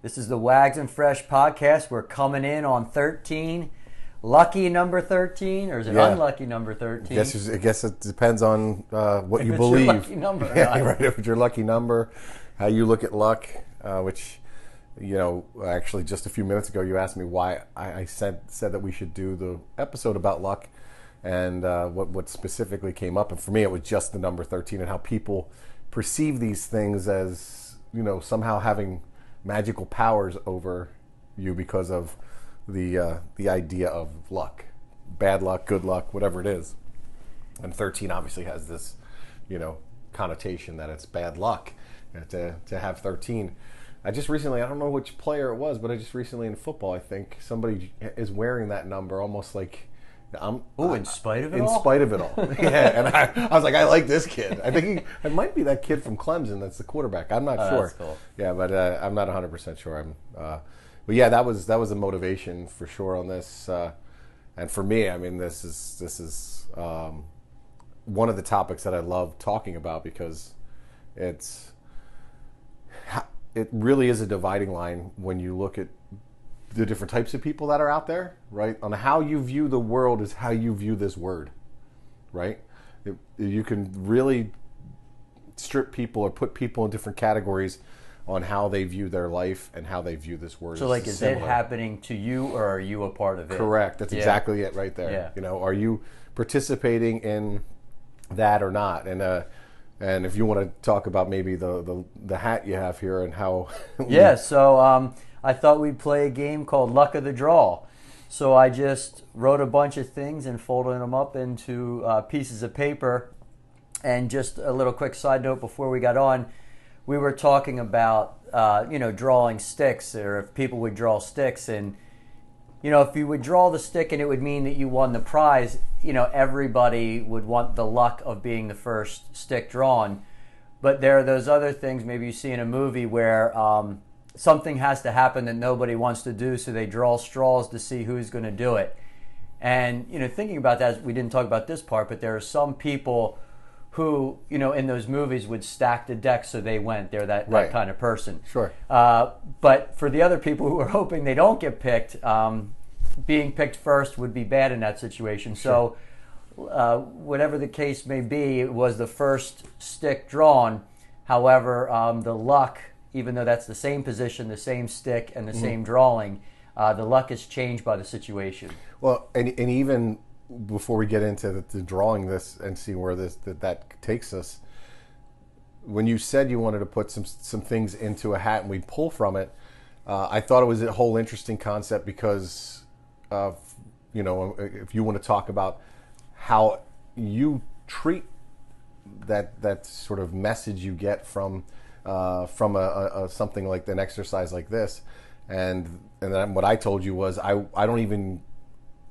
This is the Wags and Fresh podcast. We're coming in on 13. Lucky number 13, or is it unlucky number 13? I guess it depends on what if you it's believe. Your lucky number. Yeah, right. If it's your lucky number, how you look at luck, which, actually just a few minutes ago you asked me why I said that we should do the episode about luck, and what specifically came up. And for me, it was just the number 13 and how people perceive these things as, somehow having magical powers over you because of the idea of luck, bad luck, good luck, whatever it is. And 13 obviously has this, connotation that it's bad luck to have 13. I don't know which player it was, but I just recently in football, I think somebody is wearing that number almost like in spite of it all? In spite of it all. Yeah, and I was like, I like this kid. I think it might be that kid from Clemson that's the quarterback. I'm not sure. That's cool. Yeah, but I'm not 100% sure. But yeah, that was a motivation for sure on this. And for me, I mean, this is one of the topics that I love talking about because it really is a dividing line when you look at the different types of people that are out there, right? On how you view the world is how you view this word, right? You can really strip people or put people in different categories on how they view their life and how they view this word. So, is it happening to you, or are you a part of it? Correct. That's exactly it right there. Yeah. Are you participating in that or not? And if you want to talk about maybe the hat you have here and how... So I thought we'd play a game called Luck of the Draw. So I just wrote a bunch of things and folded them up into pieces of paper. And just a little quick side note before we got on, we were talking about, drawing sticks, or if people would draw sticks. And, if you would draw the stick and it would mean that you won the prize, everybody would want the luck of being the first stick drawn. But there are those other things maybe you see in a movie where something has to happen that nobody wants to do, so they draw straws to see who's going to do it. And, thinking about that, we didn't talk about this part, but there are some people who, in those movies would stack the deck so they went. They're that kind of person. Sure. But for the other people who are hoping they don't get picked, being picked first would be bad in that situation. Sure. So whatever the case may be, it was the first stick drawn. However, the luck, even though that's the same position, the same stick, and the same drawing, the luck is changed by the situation. Well, and even before we get into the drawing this and see where that takes us, when you said you wanted to put some things into a hat and we'd pull from it, I thought it was a whole interesting concept because of, if you want to talk about how you treat that sort of message you get from a something like an exercise like this, and then what I told you was I don't even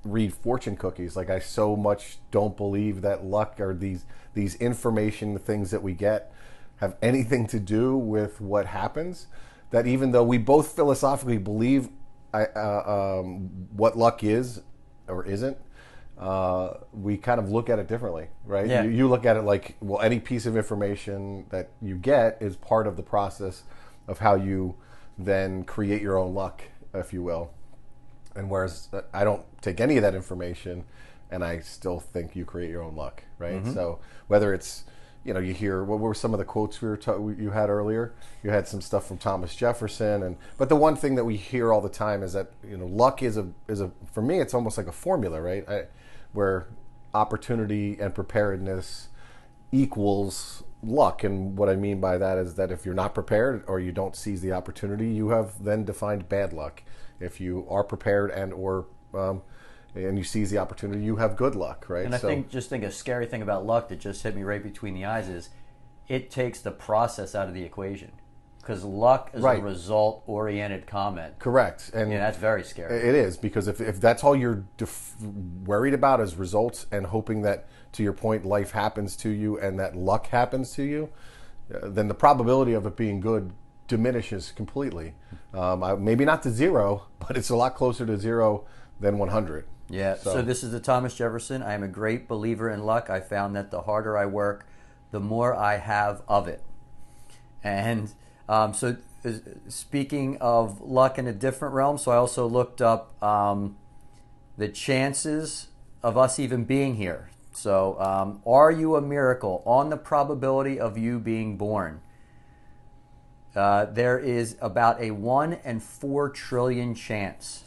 read fortune cookies. Like, I so much don't believe that luck or these information things that we get have anything to do with what happens, that even though we both philosophically believe what luck is or isn't, we kind of look at it differently, right? Yeah. You look at it like, well, any piece of information that you get is part of the process of how you then create your own luck, if you will. And whereas I don't take any of that information, and I still think you create your own luck, right? Mm-hmm. So whether it's, you hear, what were some of the quotes you had earlier? You had some stuff from Thomas Jefferson, but the one thing that we hear all the time is that, luck is a for me, it's almost like a formula, right? Where opportunity and preparedness equals luck. And what I mean by that is that if you're not prepared or you don't seize the opportunity, you have then defined bad luck. If you are prepared and you seize the opportunity, you have good luck, right? And I think a scary thing about luck that just hit me right between the eyes is it takes the process out of the equation. Because luck is a result-oriented comment. Correct. And that's very scary. It is, because if that's all you're worried about is results and hoping that, to your point, life happens to you and that luck happens to you, then the probability of it being good diminishes completely. Maybe not to zero, but it's a lot closer to zero than 100. Yeah, so this is the Thomas Jefferson. I am a great believer in luck. I found that the harder I work, the more I have of it. And so speaking of luck in a different realm, so I also looked up the chances of us even being here. So, are you a miracle? On the probability of you being born, there is about a 1 in 4 trillion chance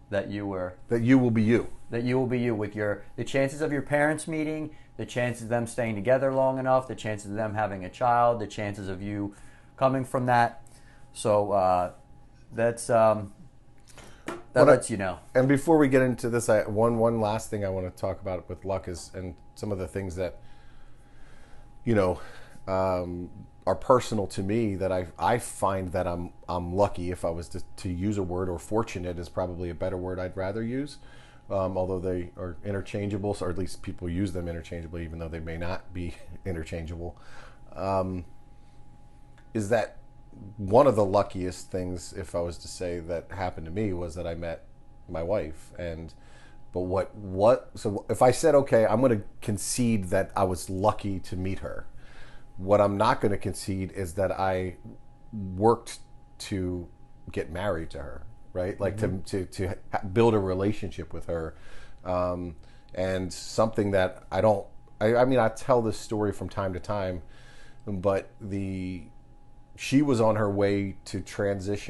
that you will be you. That you will be you, with the chances of your parents meeting, the chances of them staying together long enough, the chances of them having a child, the chances of you coming from that. So that lets you know. And before we get into this, one last thing I want to talk about with luck is, and some of the things that are personal to me, that I find that I'm lucky, if I was to use a word, or fortunate is probably a better word I'd rather use, although they are interchangeable, or at least people use them interchangeably, even though they may not be interchangeable, is that one of the luckiest things, if I was to say, that happened to me was that I met my wife. So if I said, okay, I'm going to concede that I was lucky to meet her, what I'm not going to concede is that I worked to get married to her, right? Like to build a relationship with her. And something that I tell this story from time to time, but she was on her way to transfer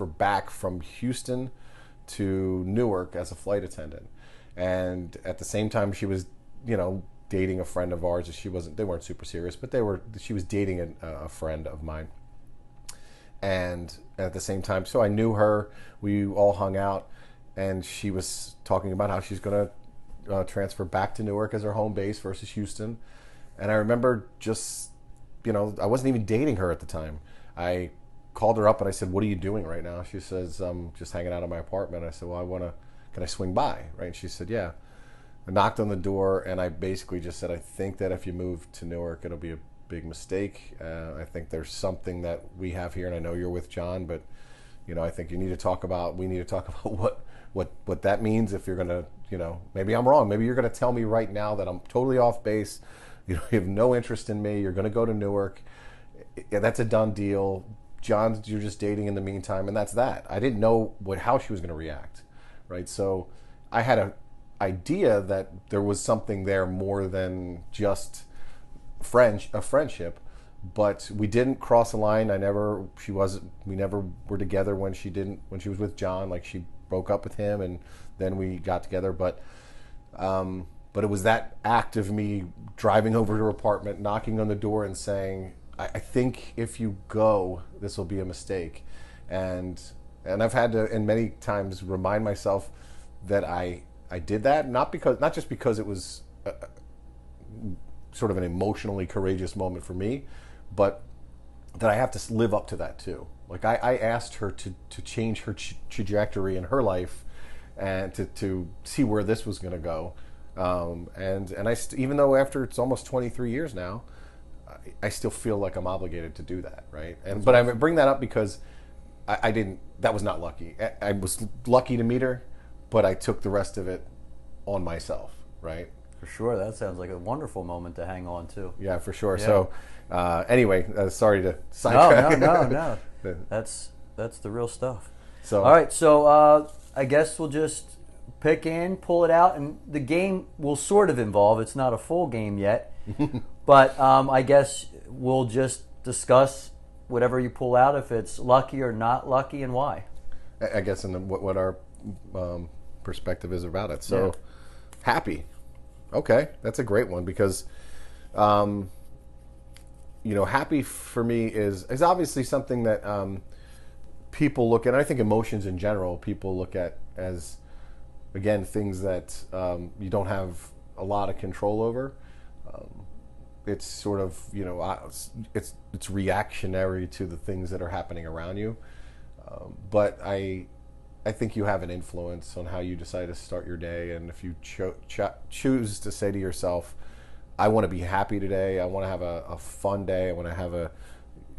back from Houston to Newark as a flight attendant. And at the same time, she was, dating a friend of ours. They weren't super serious, but she was dating a friend of mine. And at the same time, so I knew her, we all hung out, and she was talking about how she's going to transfer back to Newark as her home base versus Houston. And I remember just, I wasn't even dating her at the time. I called her up and I said, "What are you doing right now?" She says, "I'm just hanging out in my apartment." I said, "Well, can I swing by?" Right? And she said, "Yeah." I knocked on the door and I basically just said, "I think that if you move to Newark, it'll be a big mistake. I think there's something that we have here, and I know you're with John, but I think we need to talk about what that means. If you're gonna, maybe I'm wrong. Maybe you're gonna tell me right now that I'm totally off base. You have no interest in me. You're gonna go to Newark. That's a done deal. John, you're just dating in the meantime, and that's that." I didn't know how she was gonna react, right? So I had an idea that there was something there more than just a friendship, but we didn't cross a line. We never were together when she was with John. Like, she broke up with him and then we got together. But it was that act of me driving over to her apartment, knocking on the door and saying, I think if you go, this will be a mistake. And I've had to, and many times, remind myself that I did that, not just because it was sort of an emotionally courageous moment for me, but that I have to live up to that too. Like, I asked her to change her trajectory in her life and to see where this was going to go. And even though after it's almost 23 years now, I still feel like I'm obligated to do that, right? But I bring that up because that was not lucky. I was lucky to meet her, but I took the rest of it on myself, right? For sure. That sounds like a wonderful moment to hang on to. Yeah, for sure. Yeah. So anyway, sorry to sidetrack. No. That's the real stuff. So, all right, so I guess we'll just pull it out, and the game will sort of involve, it's not a full game yet, but I guess we'll just discuss whatever you pull out, if it's lucky or not lucky, and why. I guess, and what our perspective is about it. So, happy. Okay, that's a great one, because happy for me is obviously something that people look at, and I think emotions in general, people look at as, again, things that you don't have a lot of control over. It's sort of, it's reactionary to the things that are happening around you. But I think you have an influence on how you decide to start your day. And if you choose to say to yourself, I want to be happy today, I want to have a fun day, I want to have a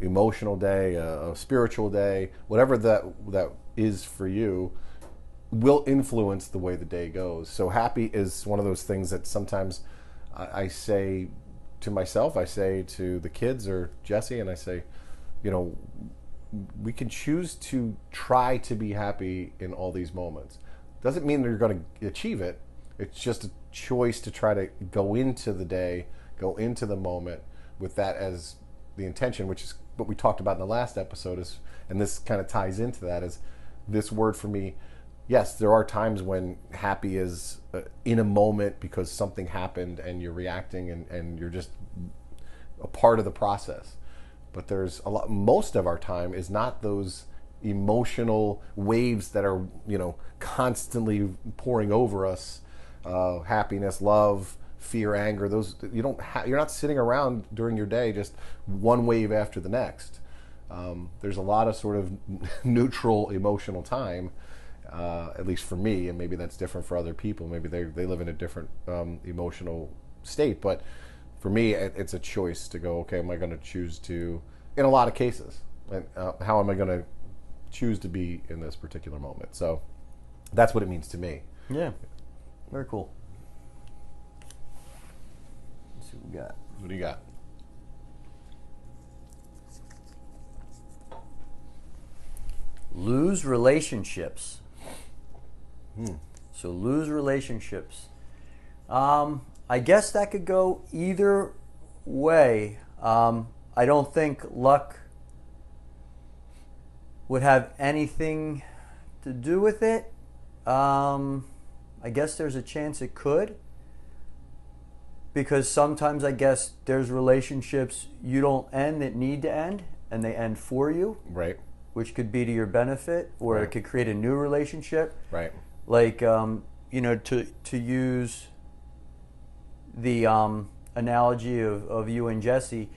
emotional day, a spiritual day, whatever that is for you, will influence the way the day goes. So happy is one of those things that sometimes I say to myself, I say to the kids or Jesse, and I say, you know, we can choose to try to be happy in all these moments. Doesn't mean that you're going to achieve it. It's just a choice to try to go into the day, go into the moment with that as the intention, which is what we talked about in the last episode. Is, and this kind of ties into that, is this word for me. Yes, there are times when happy is in a moment because something happened and you're reacting and you're just a part of the process. But there's a lot, most of our time is not those emotional waves that are, you know, constantly pouring over us. Happiness, love, fear, anger. Those you're not sitting around during your day just one wave after the next. There's a lot of sort of neutral emotional time, at least for me, and maybe that's different for other people. Maybe they live in a different emotional state. But for me, it's a choice to go, okay, am I going to choose to, in a lot of cases, and how am I going to choose to be in this particular moment? So that's what it means to me. Yeah. Very cool. Let's see what we got. What do you got? Lose relationships. So lose relationships. I guess that could go either way. I don't think luck would have anything to do with it. I guess there's a chance it could, because sometimes I guess there's relationships you don't end that need to end, and they end for you. Right. Which could be to your benefit, or it could create a new relationship. Right. Like, you know, to use the analogy of you and Jesse,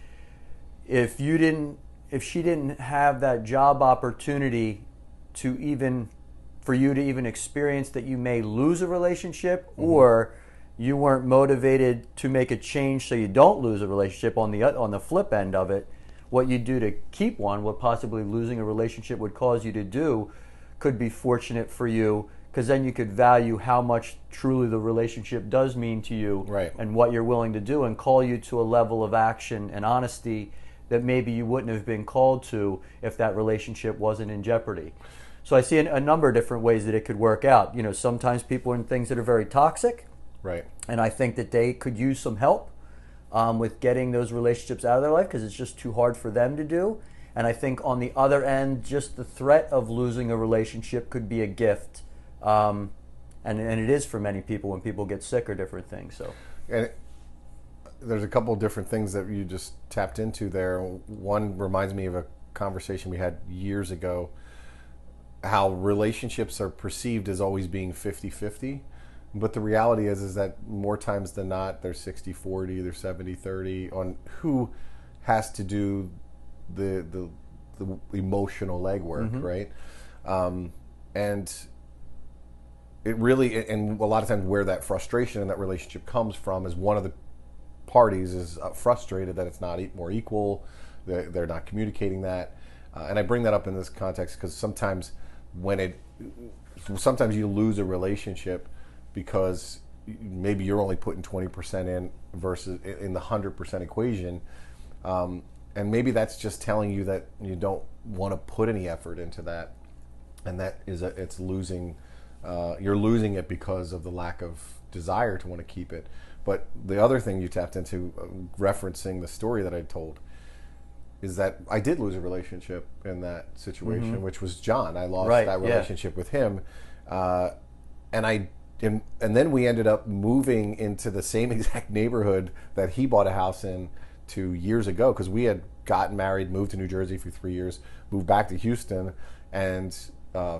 if she didn't have that job opportunity for you to even experience that you may lose a relationship, or you weren't motivated to make a change so you don't lose a relationship, on the flip end of it, what you do to keep one, what possibly losing a relationship would cause you to do, could be fortunate for you, because then you could value how much truly the relationship does mean to you, right, and what you're willing to do, and call you to a level of action and honesty that maybe you wouldn't have been called to if that relationship wasn't in jeopardy. So I see a number of different ways that it could work out. You know, sometimes people are in things that are very toxic, right, and I think that they could use some help with getting those relationships out of their life, because it's just too hard for them to do. And I think on the other end, just the threat of losing a relationship could be a gift, and it is for many people when people get sick or different things. So, and there's a couple of different things that you just tapped into there. One reminds me of a conversation we had years ago, how relationships are perceived as always being 50-50. But the reality is that more times than not, they're 60-40, they're 70-30 on who has to do the emotional legwork, right? And it really, and a lot of times where that frustration in that relationship comes from is one of the parties is frustrated that it's not more equal, they're not communicating that. And I bring that up in this context because sometimes sometimes you lose a relationship because maybe you're only putting 20% in versus in the 100% equation, and maybe that's just telling you that you don't want to put any effort into that, and that is it's losing. You're losing it because of the lack of desire to want to keep it. But the other thing you tapped into, referencing the story that I told, is that I did lose a relationship in that situation, which was John. I lost that relationship with him, and then we ended up moving into the same exact neighborhood that he bought a house in 2 years ago, because we had gotten married, moved to New Jersey for 3 years, moved back to Houston, and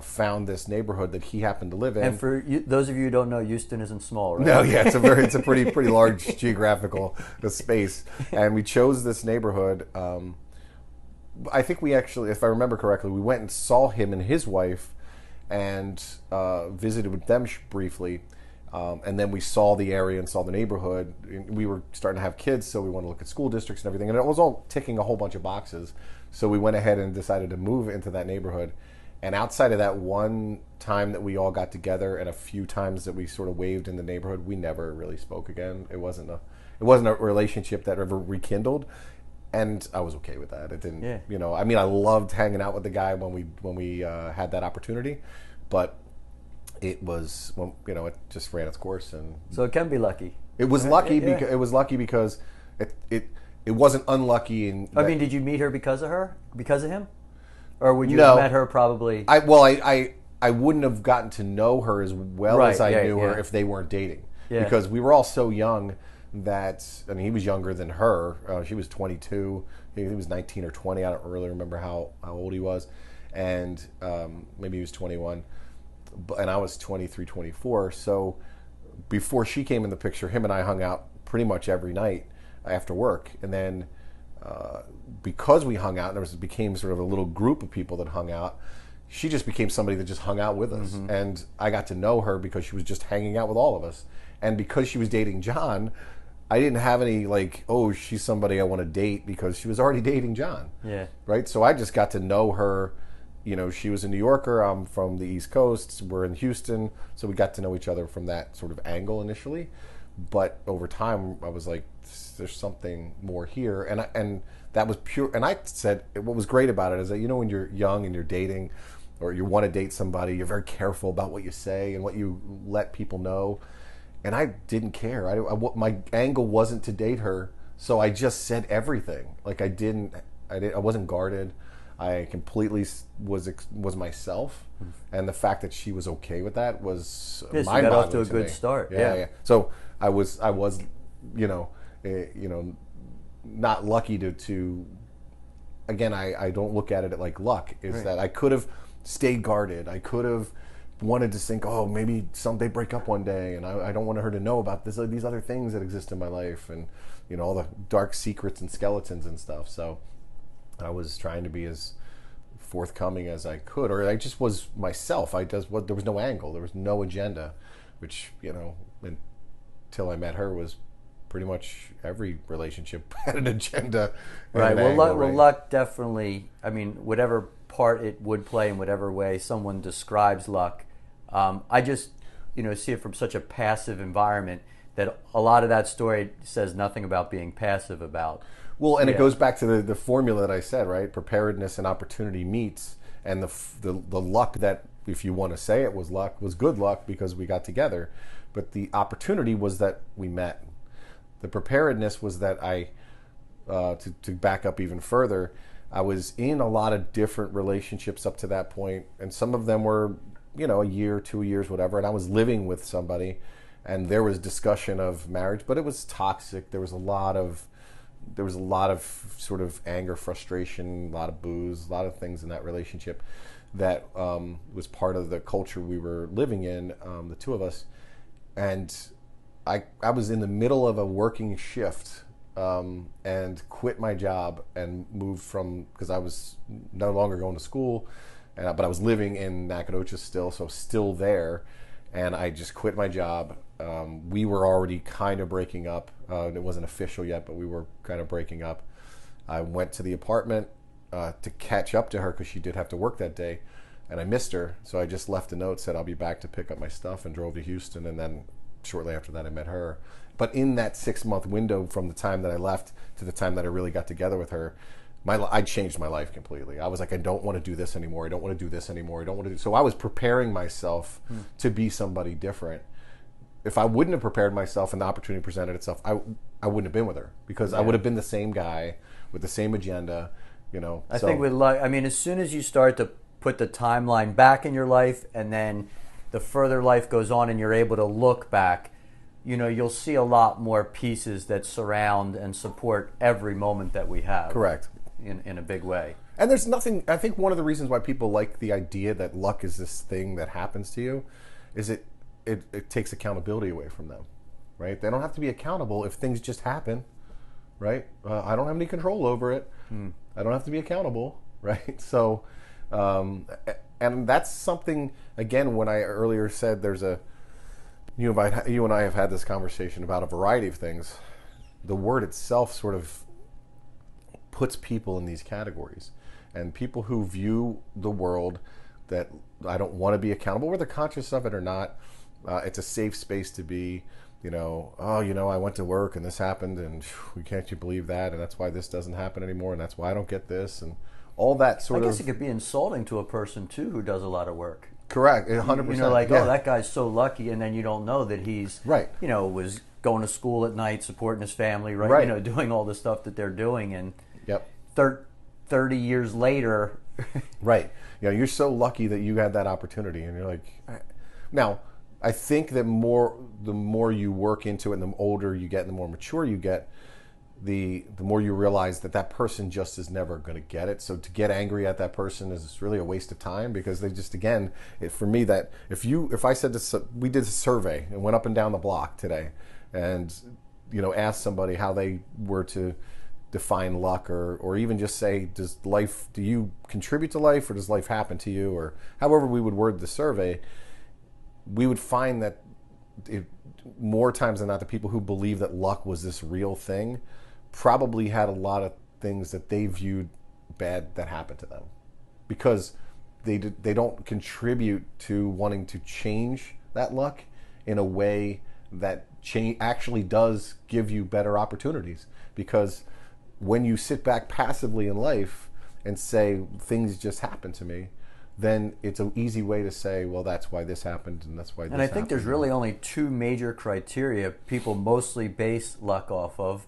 found this neighborhood that he happened to live in. And for those of you who don't know, Houston isn't small, right? No, yeah, it's a pretty large geographical space, and we chose this neighborhood. I think we actually, if I remember correctly, we went and saw him and his wife, and visited with them briefly, and then we saw the area and saw the neighborhood. We were starting to have kids, so we wanted to look at school districts and everything, and it was all ticking a whole bunch of boxes. So we went ahead and decided to move into that neighborhood. And outside of that one time that we all got together and a few times that we sort of waved in the neighborhood, we never really spoke again. It wasn't it wasn't a relationship that ever rekindled, and I was okay with that. It didn't, Yeah. you know. I mean, I loved hanging out with the guy when we had that opportunity, but it was, well, you know, it just ran its course, and So it can be lucky. it was Yeah, lucky yeah, yeah. because it was lucky because it wasn't unlucky. And I mean, did you meet her because of her? Because of him? Or would you No. have met her probably? I wouldn't have gotten to know her as well Right, as I yeah, knew her yeah. if they weren't dating. Yeah. Because we were all so young that, I mean, he was younger than her. She was 22. He was 19 or 20. I don't really remember how old he was. And maybe he was 21. And I was 23, 24. So before she came in the picture, him and I hung out pretty much every night after work. And then because we hung out, and became sort of a little group of people that hung out, she just became somebody that just hung out with us. Mm-hmm. And I got to know her because she was just hanging out with all of us. And because she was dating John, I didn't have any like, oh, she's somebody I want to date, because she was already dating John. Yeah. Right? So I just got to know her. You know, she was a New Yorker. I'm from the East Coast. We're in Houston. So we got to know each other from that sort of angle initially. But over time, I was like, there's something more here. And that was pure. And I said, what was great about it is that, you know, when you're young and you're dating, or you want to date somebody, you're very careful about what you say and what you let people know. And I didn't care. My angle wasn't to date her, so I just said everything. Like I wasn't guarded. I completely was myself, and the fact that she was okay with that was Yes, you mind-boggling got off to a me. good start. Yeah. So I was, you know, not lucky to. Again, I don't look at it like luck. Is Right. that I could have stayed guarded. I could have wanted to think, oh, maybe they break up one day, and I don't want her to know about these other things that exist in my life, and you know, all the dark secrets and skeletons and stuff. So I was trying to be as forthcoming as I could, or I just was myself. There was no angle, there was no agenda, which, you know, until I met her, was pretty much every relationship had an agenda. And Right. an Well, angle, right? luck definitely. I mean, whatever part it would play in whatever way someone describes luck, I just, you know, see it from such a passive environment that a lot of that story says nothing about being passive about. Well, and Yeah. it goes back to the formula that I said, right? Preparedness and opportunity meets, and the luck that, if you want to say it was luck, was good luck because we got together. But the opportunity was that we met. The preparedness was that to back up even further, I was in a lot of different relationships up to that point, and some of them were, you know, a year, 2 years, whatever, and I was living with somebody, and there was discussion of marriage, but it was toxic. There was a lot of sort of anger, frustration, a lot of booze, a lot of things in that relationship that was part of the culture we were living in, the two of us. And I was in the middle of a working shift, and quit my job and moved because I was no longer going to school, but I was living in Nacogdoches still, so still there. And I just quit my job. We were already kind of breaking up. It wasn't official yet, but we were kind of breaking up. I went to the apartment to catch up to her because she did have to work that day, and I missed her. So I just left a note, said I'll be back to pick up my stuff, and drove to Houston. And then shortly after that, I met her. But in that 6-month window from the time that I left to the time that I really got together with her, I changed my life completely. I was like, I don't want to do this anymore. I don't want to do this anymore. I don't want to do. So I was preparing myself to be somebody different. If I wouldn't have prepared myself and the opportunity presented itself, I wouldn't have been with her, because I would have been the same guy with the same agenda. You know. I think with luck, I mean, as soon as you start to put the timeline back in your life, and then the further life goes on and you're able to look back, you know, you'll see a lot more pieces that surround and support every moment that we have. Correct. In a big way. And there's nothing, I think one of the reasons why people like the idea that luck is this thing that happens to you is it takes accountability away from them, right? They don't have to be accountable if things just happen, right? I don't have any control over it. I don't have to be accountable, right? So, and that's something, again, when I earlier said you and I have had this conversation about a variety of things. The word itself sort of puts people in these categories, and people who view the world that I don't want to be accountable, whether conscious of it or not, it's a safe space to be. I went to work and this happened and can't you believe that, and that's why this doesn't happen anymore, and that's why I don't get this, and all that I guess it could be insulting to a person too who does a lot of work. Correct, 100%. Like, yeah. oh, that guy's so lucky, and then you don't know that he's Right. Was going to school at night, supporting his family, right? Right. Doing all the stuff that they're doing, and Yep. 30 years later, Right. You're so lucky that you had that opportunity, and you're like, now, I think that the more you work into it, and the older you get, and the more mature you get, the more you realize that person just is never going to get it. So to get angry at that person is really a waste of time, because they just, again, for me, that if I said this, we did a survey and went up and down the block today, and asked somebody how they were to define luck, or even just say, do you contribute to life, or does life happen to you, or however we would word the survey, we would find that more times than not, the people who believe that luck was this real thing probably had a lot of things that they viewed bad that happened to them, because they don't contribute to wanting to change that luck in a way that actually does give you better opportunities. Because when you sit back passively in life and say things just happen to me, then it's an easy way to say, well, that's why this happened, and that's why this happened. And I think there's really only two major criteria people mostly base luck off of: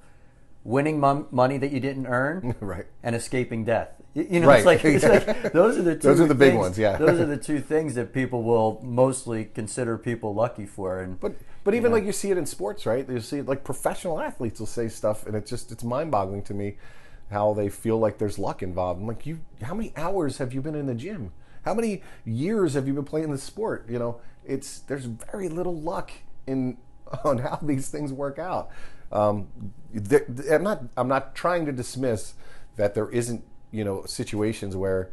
winning money that you didn't earn, right, and escaping death. Right. It's like those are the two. Those are the big things, ones, yeah. Those are the two things that people will mostly consider people lucky for. And but even like you see it in sports, right? You see it, like professional athletes will say stuff, and it's mind-boggling to me how they feel like there's luck involved. I'm like, how many hours have you been in the gym? How many years have you been playing the sport? There's very little luck on how these things work out. I'm not trying to dismiss that there isn't situations where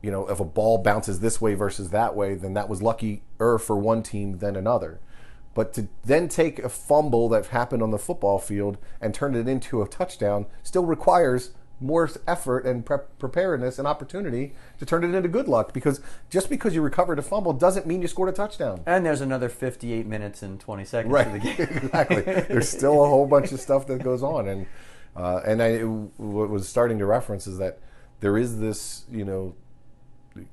if a ball bounces this way versus that way, then that was luckier for one team than another. But to then take a fumble that happened on the football field and turn it into a touchdown still requires more effort and preparedness and opportunity to turn it into good luck, because just because you recovered a fumble doesn't mean you scored a touchdown. And there's another 58 minutes and 20 seconds right. to the game. Exactly. There's still a whole bunch of stuff that goes on. And what was starting to reference is that there is this,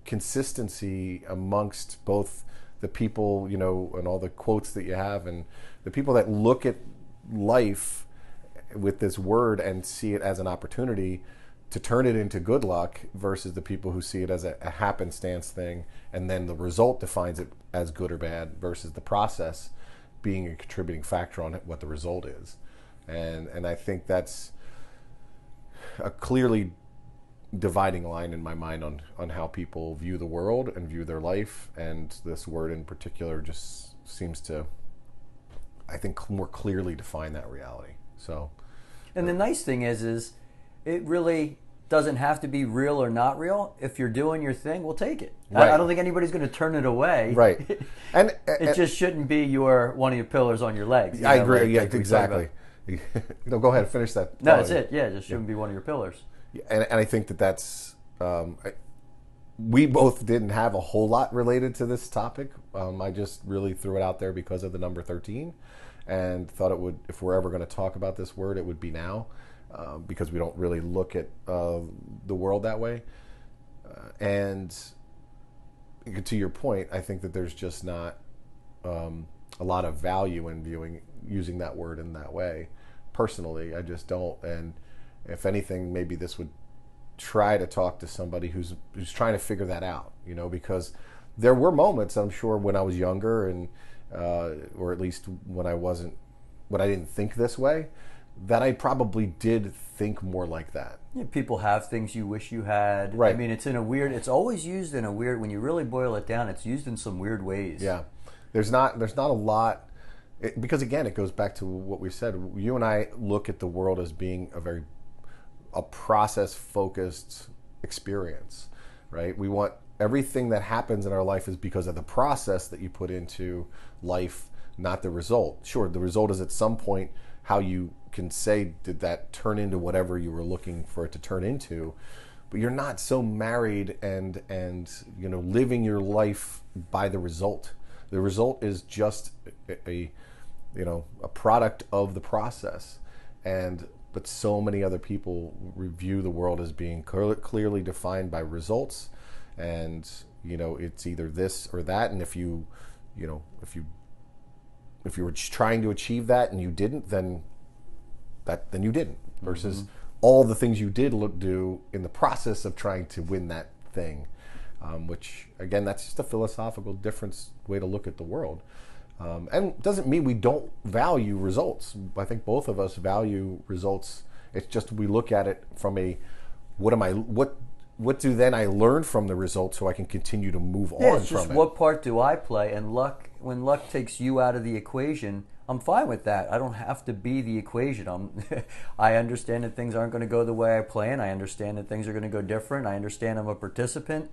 consistency amongst both the people, and all the quotes that you have, and the people that look at life with this word and see it as an opportunity to turn it into good luck, versus the people who see it as a happenstance thing, and then the result defines it as good or bad, versus the process being a contributing factor on what the result is. And I think that's a clearly dividing line in my mind on how people view the world and view their life, and this word in particular just seems to, I think, more clearly define that reality. So, and the nice thing is it really doesn't have to be real or not real. If you're doing your thing, we'll take it. Right. I don't think anybody's going to turn it away. Right. And it just shouldn't be one of your pillars on your legs. I agree. Exactly. Go ahead and finish that. No, that's it. Yeah, it just shouldn't be one of your pillars. And I think that's we both didn't have a whole lot related to this topic. I just really threw it out there because of the number 13, and thought it would, if we're ever going to talk about this word, it would be now, because we don't really look at the world that way. And to your point, I think that there's just not a lot of value in using that word in that way. Personally, I just don't. And if anything, maybe this would try to talk to somebody who's trying to figure that out, because there were moments, I'm sure, when I was younger, and or at least when I didn't think this way, that I probably did think more like that. Yeah, people have things you wish you had. Right. I mean, it's always used in a weird, when you really boil it down, it's used in some weird ways. Yeah. There's not a lot, because again, it goes back to what we said. You and I look at the world as being a process-focused experience, right? We want everything that happens in our life is because of the process that you put into life, not the result. Sure, the result is at some point how you can say, did that turn into whatever you were looking for it to turn into? But you're not so married and living your life by the result. The result is just a product of the process. But so many other people review the world as being clearly defined by results, and it's either this or that. And if you were trying to achieve that and you didn't, then you didn't. Versus all the things you did do in the process of trying to win that thing, which again, that's just a philosophical difference way to look at the world. And doesn't mean we don't value results. I think both of us value results. It's just we look at it from what do then I learn from the results so I can continue to move on it's from just it. What part do I play? And when luck takes you out of the equation, I'm fine with that. I don't have to be the equation. I understand that things aren't going to go the way I plan. I understand that things are going to go different. I understand I'm a participant.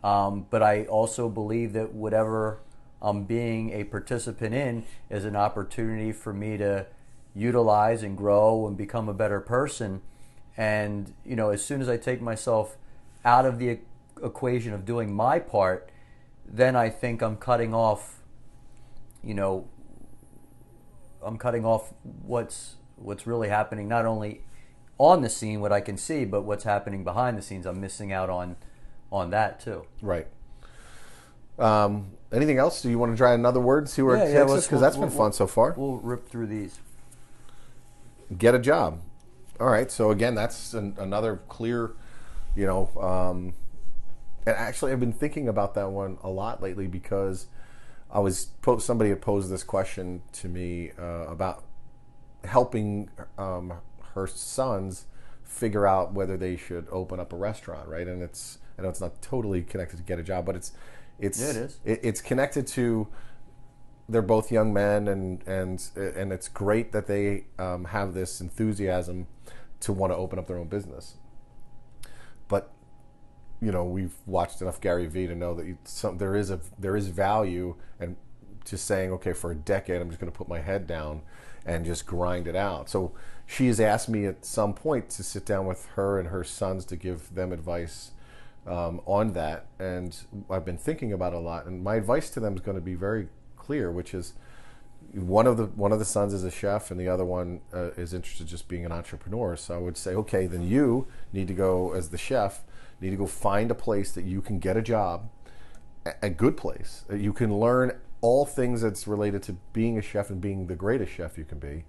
But I also believe that whatever I'm being a participant in is an opportunity for me to utilize and grow and become a better person. And, as soon as I take myself out of the equation of doing my part, then I think I'm cutting off, what's really happening, not only on the scene, what I can see, but what's happening behind the scenes. I'm missing out on that too. Right. Anything else? Do you want to try another word, see where it takes us? Because that's been fun so far. We'll rip through these. Get a job. All right. So again, that's another clear, and actually I've been thinking about that one a lot lately because somebody had posed this question to me about helping her sons figure out whether they should open up a restaurant, right? And I know it's not totally connected to get a job, but it is. It's connected to, they're both young men, and it's great that they have this enthusiasm to want to open up their own business. But we've watched enough Gary Vee to know that there is value and to saying, okay, for a decade I'm just going to put my head down and just grind it out. So she has asked me at some point to sit down with her and her sons to give them advice on that, and I've been thinking about it a lot. And my advice to them is going to be very clear, which is one of the sons is a chef, and the other one is interested in just being an entrepreneur. So I would say, okay, then you need to go, as the chef, need to go find a place that you can get a job, a good place. You can learn all things that's related to being a chef and being the greatest chef you can be,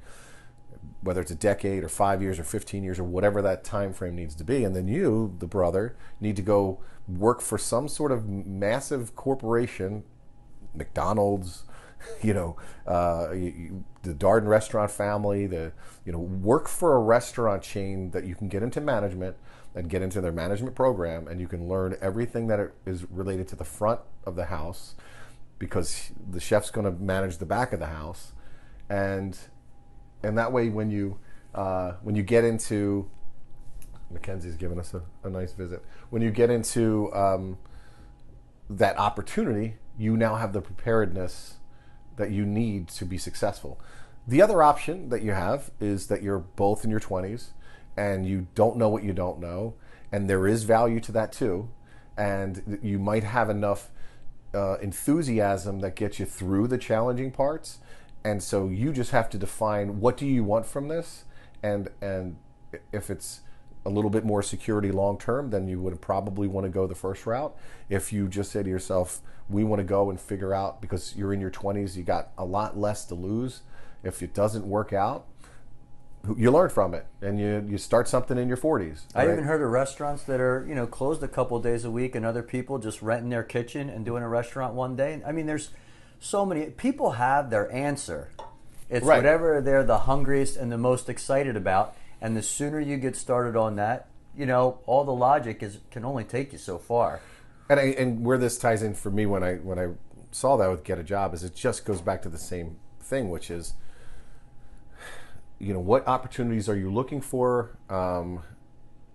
whether it's a decade or 5 years or 15 years or whatever that time frame needs to be. And then you, the brother, need to go work for some sort of massive corporation, McDonald's, the Darden restaurant family, work for a restaurant chain that you can get into management and get into their management program, and you can learn everything that is related to the front of the house, because the chef's going to manage the back of the house. And that way, when you get into, Mackenzie's given us a nice visit. When you get into that opportunity, you now have the preparedness that you need to be successful. The other option that you have is that you're both in your 20s and you don't know what you don't know, and there is value to that too. And you might have enough enthusiasm that gets you through the challenging parts. And so you just have to define, what do you want from this? And if it's a little bit more security long term, then you would probably want to go the first route. If you just say to yourself, we want to go and figure out, because you're in your 20s, you got a lot less to lose. If it doesn't work out, you learn from it, and you start something in your 40s. I even heard of restaurants that are closed a couple of days a week, and other people just renting their kitchen and doing a restaurant one day. I mean, there's so many people have their answer. It's right. Whatever they're the hungriest and the most excited about, and the sooner you get started on that, all the logic can only take you so far. And where this ties in for me when I saw that with Get a Job is it just goes back to the same thing, which is, what opportunities are you looking for, and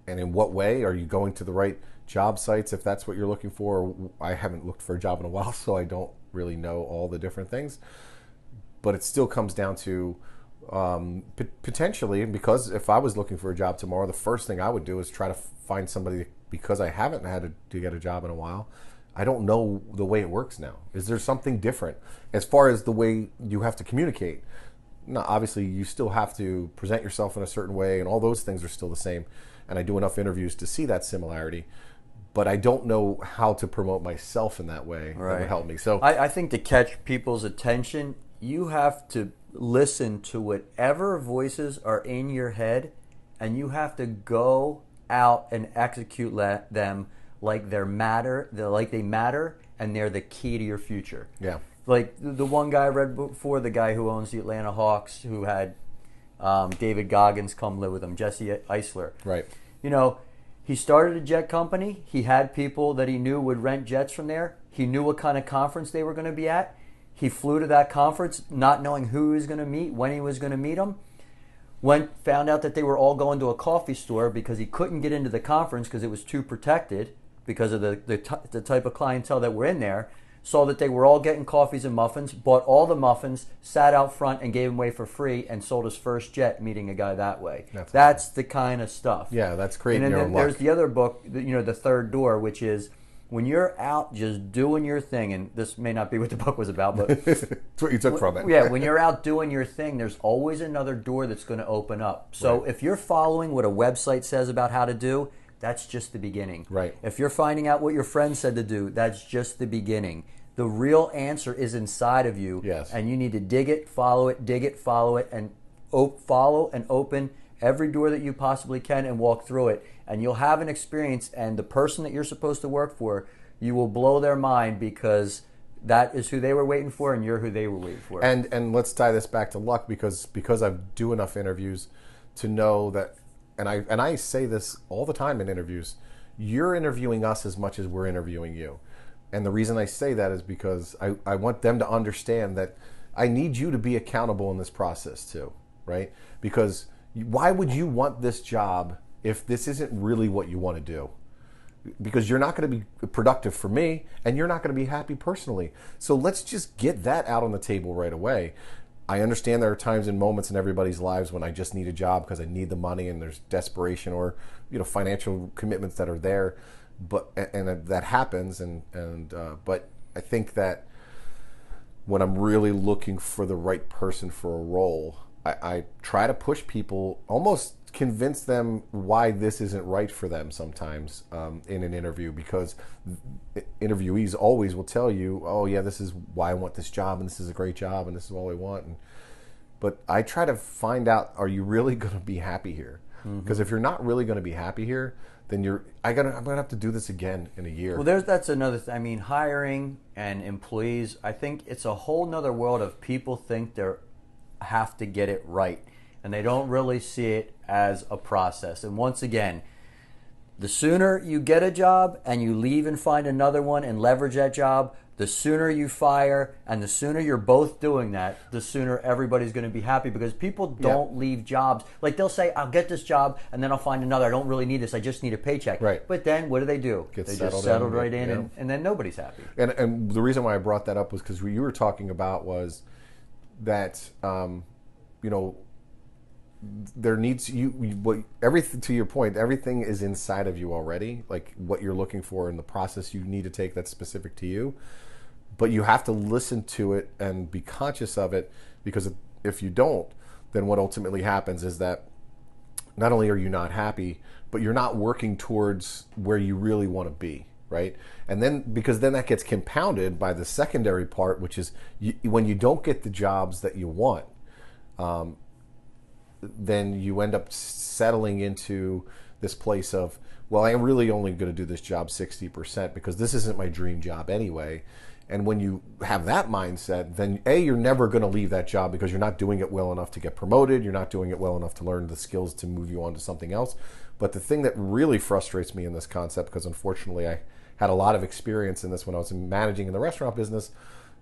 in what way? Are you going to the right job sites if that's what you're looking for? I haven't looked for a job in a while, so I don't really know all the different things. But it still comes down to potentially, because if I was looking for a job tomorrow, the first thing I would do is try to find somebody, because I haven't had to get a job in a while. I don't know the way it works now. Is there something different as far as the way you have to communicate? no, obviously you still have to present yourself in a certain way, and all those things are still the same. And I do enough interviews to see that similarity. But I don't know how to promote myself in that way that would help me. So I think to catch people's attention, you have to listen to whatever voices are in your head, and you have to go out and execute them like they matter, and they're the key to your future. Yeah. Like the one guy I read before, the guy who owns the Atlanta Hawks, who had David Goggins come live with him, Jesse Eisler. Right. You know, he started a jet company. He had people that he knew would rent jets from there. He knew what kind of conference they were going to be at. He flew to that conference not knowing who he was going to meet, when he was going to meet them. Found out that they were all going to a coffee store because he couldn't get into the conference because it was too protected because of the type of clientele that were in there. Saw that they were all getting coffees and muffins, bought all the muffins, sat out front and gave them away for free, and sold his first jet meeting a guy that way. That's the kind of stuff. Yeah, that's creating your own luck. luck. There's the other book, The Third Door, which is when you're out just doing your thing, and this may not be what the book was about, but it's what you took from it. Yeah, when you're out doing your thing, there's always another door that's going to open up. So if you're following what a website says about how to do, that's just the beginning. Right. If you're finding out what your friend said to do, that's just the beginning. The real answer is inside of you. Yes. And you need to dig it, follow it, and follow and open every door that you possibly can and walk through it. And you'll have an experience, and the person that you're supposed to work for, you will blow their mind because that is who they were waiting for, and you're who they were waiting for. And let's tie this back to luck because I do enough interviews to know that, and I say this all the time in interviews, you're interviewing us as much as we're interviewing you. And the reason I say that is because I want them to understand that I need you to be accountable in this process too, right? Because why would you want this job if this isn't really what you want to do? Because you're not going to be productive for me, and you're not going to be happy personally. So let's just get that out on the table right away. I understand there are times and moments in everybody's lives when I just need a job because I need the money and there's desperation or financial commitments that are there. But that happens, but I think that when I'm really looking for the right person for a role, I try to push people, almost convince them why this isn't right for them sometimes in an interview, because interviewees always will tell you, oh yeah, this is why I want this job, and this is a great job, and this is all I want. But I try to find out, are you really going to be happy here? Because if you're not really going to be happy here, then I'm gonna have to do this again in a year. Well, that's another thing. I mean, hiring and employees, I think it's a whole nother world of people think they have to get it right, and they don't really see it as a process. And once again, the sooner you get a job and you leave and find another one and leverage that job, the sooner you fire, and the sooner you're both doing that, the sooner everybody's going to be happy, because people don't leave jobs. Like, they'll say, I'll get this job and then I'll find another. I don't really need this. I just need a paycheck. Right. But then what do? They just settled right in, and then nobody's happy. And the reason why I brought that up was because what you were talking about was that, there needs everything, to your point, everything is inside of you already, like what you're looking for in the process you need to take that's specific to you. But you have to listen to it and be conscious of it, because if you don't, then what ultimately happens is that not only are you not happy, but you're not working towards where you really want to be, right? And then, because then that gets compounded by the secondary part, which is when you don't get the jobs that you want, then you end up settling into this place of, well, I'm really only going to do this job 60% because this isn't my dream job anyway. And when you have that mindset, then you're never going to leave that job because you're not doing it well enough to get promoted. You're not doing it well enough to learn the skills to move you on to something else. But the thing that really frustrates me in this concept, because unfortunately I had a lot of experience in this when I was managing in the restaurant business,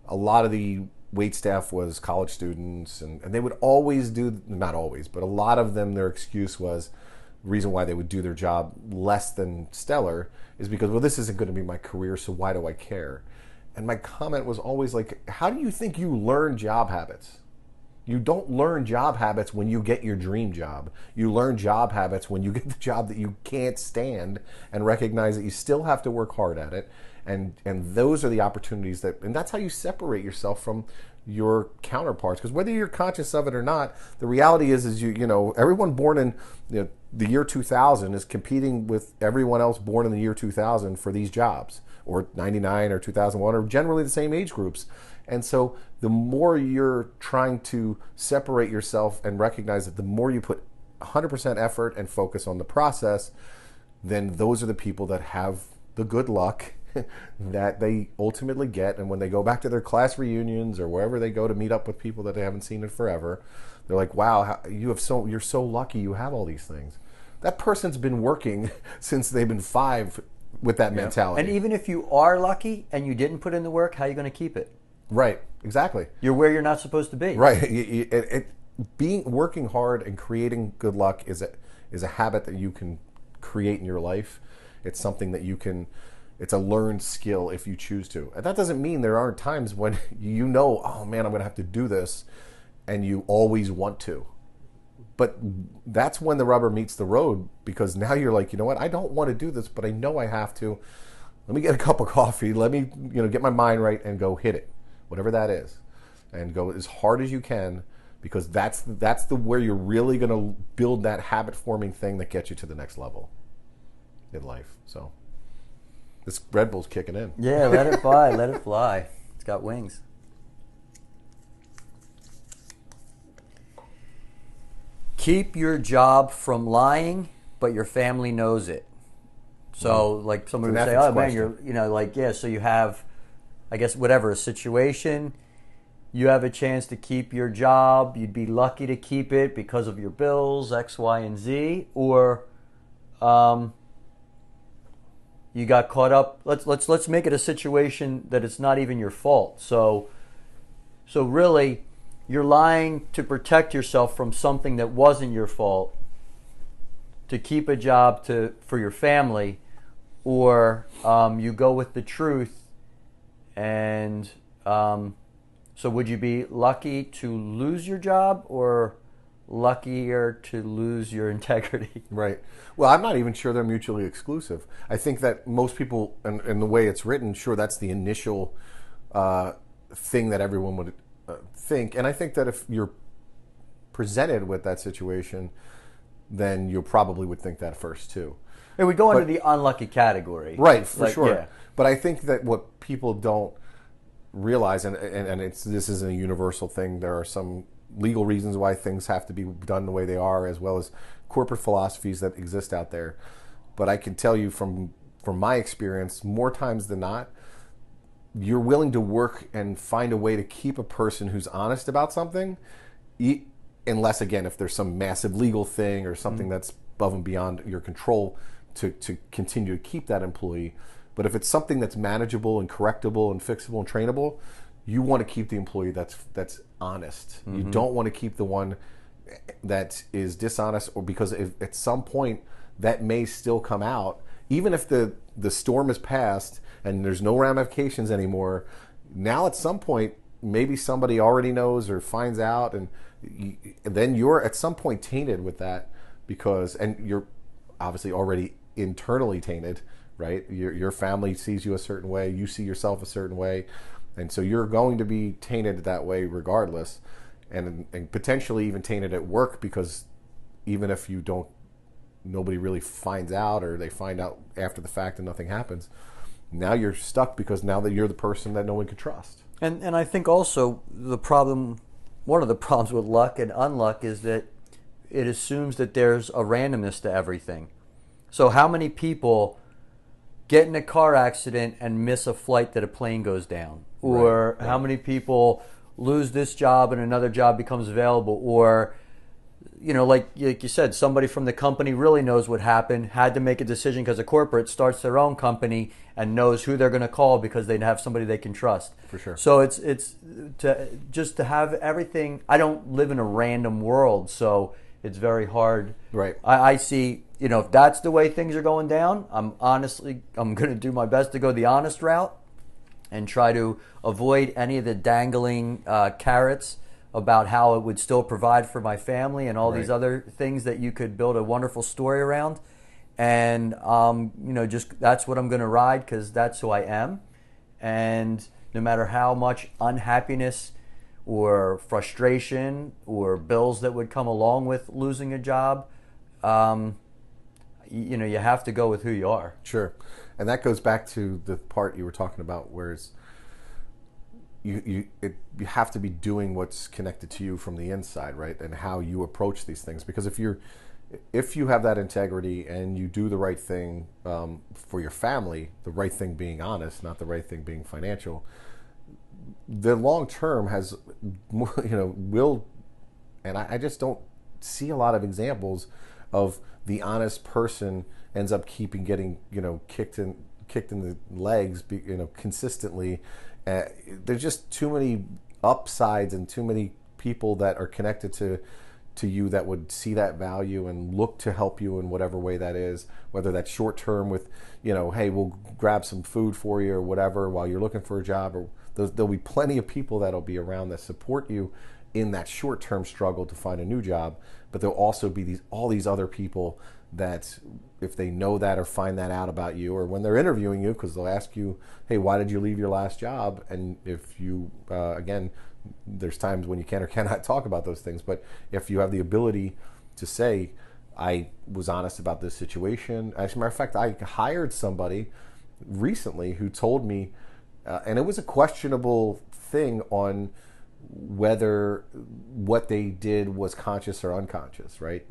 a lot of the wait staff was college students, and they would always do, not always, but a lot of them, their excuse was, the reason why they would do their job less than stellar is because, well, this isn't going to be my career, so why do I care? And my comment was always like, how do you think you learn job habits? You don't learn job habits when you get your dream job. You learn job habits when you get the job that you can't stand and recognize that you still have to work hard at it. And those are the opportunities and that's how you separate yourself from your counterparts, because whether you're conscious of it or not, the reality is you know, everyone born in, you know, the year 2000 is competing with everyone else born in the year 2000 for these jobs, or 99 or 2001, or generally the same age groups. And so the more you're trying to separate yourself and recognize that the more you put 100% effort and focus on the process, then those are the people that have the good luck that they ultimately get. And when they go back to their class reunions or wherever they go to meet up with people that they haven't seen in forever, they're like, wow, you're so lucky you have all these things. That person's been working since they've been 5 with that mentality. And even if you are lucky and you didn't put in the work, how are you going to keep it? Right, exactly. You're where you're not supposed to be. Right. Working hard and creating good luck is a habit that you can create in your life. It's something that you can. It's a learned skill if you choose to. And that doesn't mean there aren't times when you know, oh man, I'm going to have to do this, and you always want to. But that's when the rubber meets the road, because now you're like, you know what, I don't want to do this, but I know I have to. Let me get a cup of coffee. Let me, get my mind right and go hit it, whatever that is, and go as hard as you can, because that's the where you're really going to build that habit forming thing that gets you to the next level in life. So this Red Bull's kicking in. Yeah, let it fly, let it fly. It's got wings. Keep your job from lying, but your family knows it. So, like somebody would say, "Oh man, you're, so you have, I guess, whatever a situation, you have a chance to keep your job. You'd be lucky to keep it because of your bills, X, Y, and Z, or, you got caught up. Let's make it a situation that it's not even your fault. So really, you're lying to protect yourself from something that wasn't your fault, to keep a job for your family, or you go with the truth. And so would you be lucky to lose your job, or luckier to lose your integrity? Right. Well, I'm not even sure they're mutually exclusive. I think that most people, and the way it's written, sure, that's the initial thing that everyone would think. And I think that if you're presented with that situation, then you probably would think that first too. It would go into the unlucky category. Right, for sure. Yeah. But I think that what people don't realize, and this isn't a universal thing, there are some legal reasons why things have to be done the way they are, as well as corporate philosophies that exist out there. But I can tell you from my experience, more times than not, you're willing to work and find a way to keep a person who's honest about something, unless, again, if there's some massive legal thing or something that's above and beyond your control to continue to keep that employee. But if it's something that's manageable and correctable and fixable and trainable, you want to keep the employee that's honest. You don't want to keep the one that is dishonest, or because at some point that may still come out, even if the storm is past and there's no ramifications anymore. Now at some point maybe somebody already knows or finds out, and then you're at some point tainted with that, and you're obviously already internally tainted, right? Your family sees you a certain way, you see yourself a certain way, and so you're going to be tainted that way regardless, and potentially even tainted at work, because even if nobody really finds out, or they find out after the fact and nothing happens, now you're stuck, because now that you're the person that no one can trust. And I think also one of the problems with luck and unluck is that it assumes that there's a randomness to everything. So how many people get in a car accident and miss a flight that a plane goes down? Or how many people lose this job and another job becomes available? Or, like you said, somebody from the company really knows what happened, had to make a decision because a corporate starts their own company and knows who they're going to call because they have somebody they can trust. For sure. So it's to have everything. I don't live in a random world, so it's very hard. Right. I see, if that's the way things are going down, I'm going to do my best to go the honest route and try to avoid any of the dangling carrots about how it would still provide for my family and all these other things that you could build a wonderful story around. And, just that's what I'm going to ride, because that's who I am. And no matter how much unhappiness or frustration or bills that would come along with losing a job, you have to go with who you are. Sure. And that goes back to the part you were talking about, whereas you have to be doing what's connected to you from the inside, right? And how you approach these things. Because if you have that integrity and you do the right thing for your family, the right thing being honest, not the right thing being financial, the long term has, will, and I just don't see a lot of examples of the honest person ends up getting kicked in the legs, consistently. There's just too many upsides and too many people that are connected to you that would see that value and look to help you in whatever way that is, whether that's short term with, hey, we'll grab some food for you or whatever while you're looking for a job, or there'll be plenty of people that'll be around that support you in that short term struggle to find a new job. But there'll also be all these other people that, if they know that or find that out about you, or when they're interviewing you, because they'll ask you, hey, why did you leave your last job? And if you, again, there's times when you can or cannot talk about those things, but if you have the ability to say, I was honest about this situation. As a matter of fact, I hired somebody recently who told me, and it was a questionable thing on whether what they did was conscious or unconscious, right?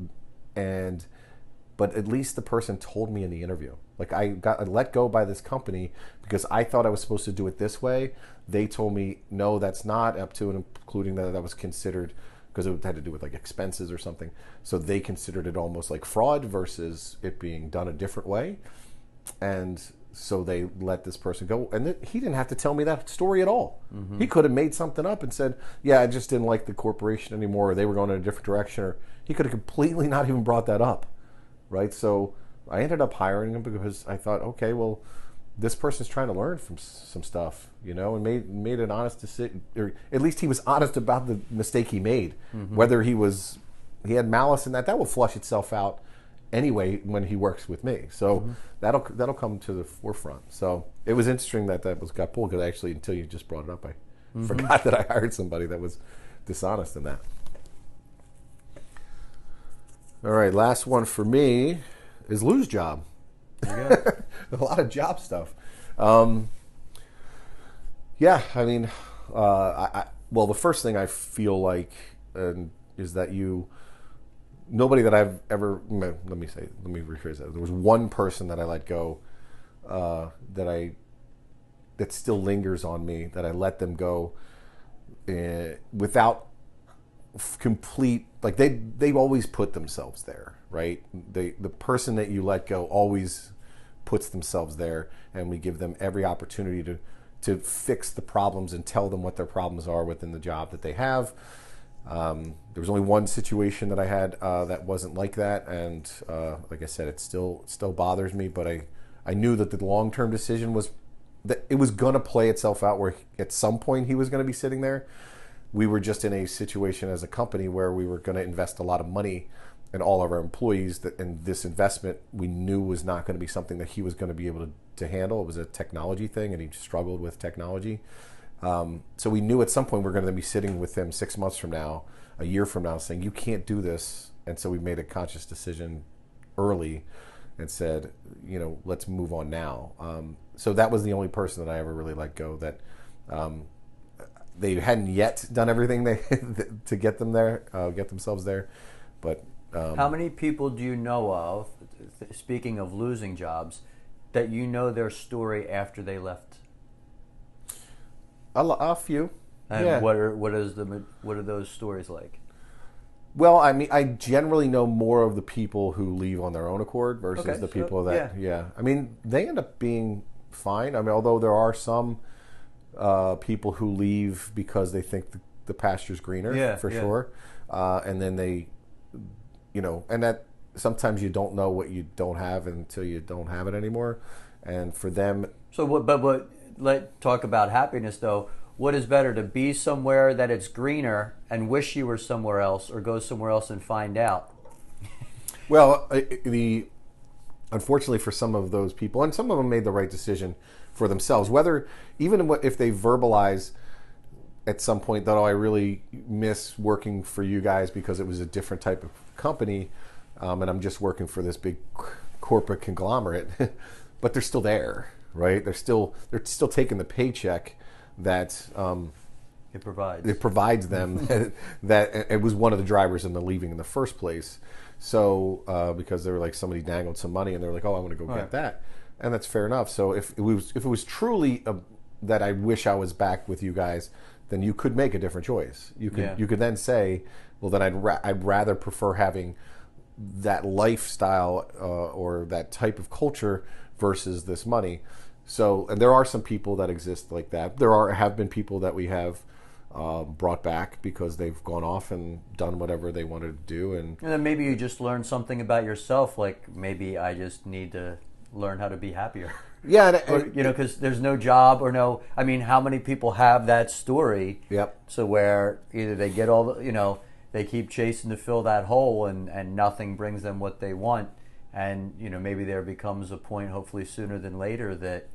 But at least the person told me in the interview. Like, I got let go by this company because I thought I was supposed to do it this way. They told me, no, that's not, up to and including that was considered, because it had to do with like expenses or something. So they considered it almost like fraud versus it being done a different way. And so they let this person go. And he didn't have to tell me that story at all. Mm-hmm. He could have made something up and said, yeah, I just didn't like the corporation anymore, or they were going in a different direction, or he could have completely not even brought that up. Right, so I ended up hiring him because I thought, okay, well, this person's trying to learn from some stuff, and made an honest decision, or at least he was honest about the mistake he made. Mm-hmm. Whether he had malice in that will flush itself out anyway when he works with me. So mm-hmm. that'll come to the forefront. So it was interesting that got pulled, because actually, until you just brought it up, I mm-hmm. forgot that I hired somebody that was dishonest in that. All right, last one for me is lose job. A lot of job stuff. Yeah, I mean, well, the first thing I feel like is that nobody that I've ever, let me rephrase that. There was one person that I let go that still lingers on me, that I let them go without complete, like they always put themselves there, right? The person that you let go always puts themselves there, and we give them every opportunity to fix the problems and tell them what their problems are within the job that they have. There was only one situation that I had that wasn't like that, and like I said, it still bothers me, but I knew that the long-term decision was that it was going to play itself out, where at some point he was going to be sitting there. We were just in a situation as a company where we were going to invest a lot of money in all of our employees, and this investment we knew was not going to be something that he was going to be able to handle. It was a technology thing, and he struggled with technology. So we knew at some point we're going to be sitting with him 6 months from now, a year from now, saying, you can't do this. And so we made a conscious decision early and said, let's move on now. So that was the only person that I ever really let go, that they hadn't yet done everything to get them there, get themselves there. But how many people do you know of, speaking of losing jobs, that you know their story after they left? A few. And yeah. What are those stories like? Well, I mean, I generally know more of the people who leave on their own accord versus the people that, yeah. I mean, they end up being fine. I mean, although there are some people who leave because they think the pasture's greener, sure. And then they, and that sometimes you don't know what you don't have until you don't have it anymore. And for them. So let's talk about happiness though. What is better, to be somewhere that it's greener and wish you were somewhere else, or go somewhere else and find out? Well, unfortunately for some of those people, and some of them made the right decision for themselves, whether even if they verbalize at some point that, oh, I really miss working for you guys because it was a different type of company, and I'm just working for this big corporate conglomerate. But they're still there, right? They're still taking the paycheck that it provides them. That it was one of the drivers in the leaving in the first place. So because they were like, somebody dangled some money and they were like, oh, I want to go get that, and that's fair enough. So if it was truly that I wish I was back with you guys, then you could make a different choice. You could then say, well, then I'd rather prefer having that lifestyle or that type of culture versus this money. So, and there are some people that exist like that. Have been people that we have brought back because they've gone off and done whatever they wanted to do, and then maybe you just learn something about yourself. Like, maybe I just need to learn how to be happier. Yeah, or, because there's no job or no. I mean, how many people have that story? Yep. So where either they get all the, they keep chasing to fill that hole, and nothing brings them what they want, and maybe there becomes a point, hopefully sooner than later, that